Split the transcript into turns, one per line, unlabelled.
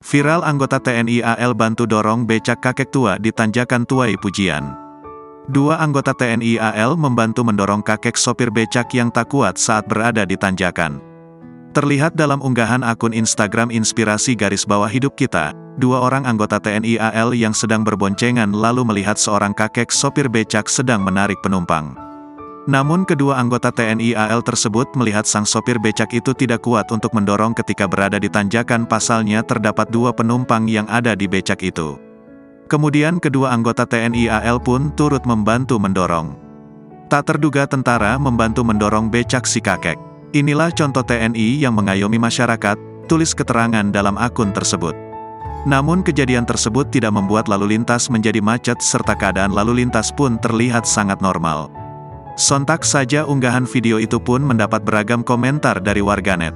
Viral anggota TNI AL bantu dorong becak kakek tua di tanjakan tuai Pujian. Dua anggota TNI AL membantu mendorong kakek sopir becak yang tak kuat saat berada di tanjakan. Terlihat dalam unggahan akun Instagram Inspirasi _Hidup Kita, dua orang anggota TNI AL yang sedang berboncengan lalu melihat seorang kakek sopir becak sedang menarik penumpang. Namun kedua anggota TNI AL tersebut melihat sang sopir becak itu tidak kuat untuk mendorong ketika berada di tanjakan, pasalnya terdapat dua penumpang yang ada di becak itu. Kemudian kedua anggota TNI AL pun turut membantu mendorong. Tak terduga tentara membantu mendorong becak si kakek. Inilah contoh TNI yang mengayomi masyarakat, tulis keterangan dalam akun tersebut. Namun kejadian tersebut tidak membuat lalu lintas menjadi macet serta keadaan lalu lintas pun terlihat sangat normal. Sontak saja unggahan video itu pun mendapat beragam komentar dari warganet.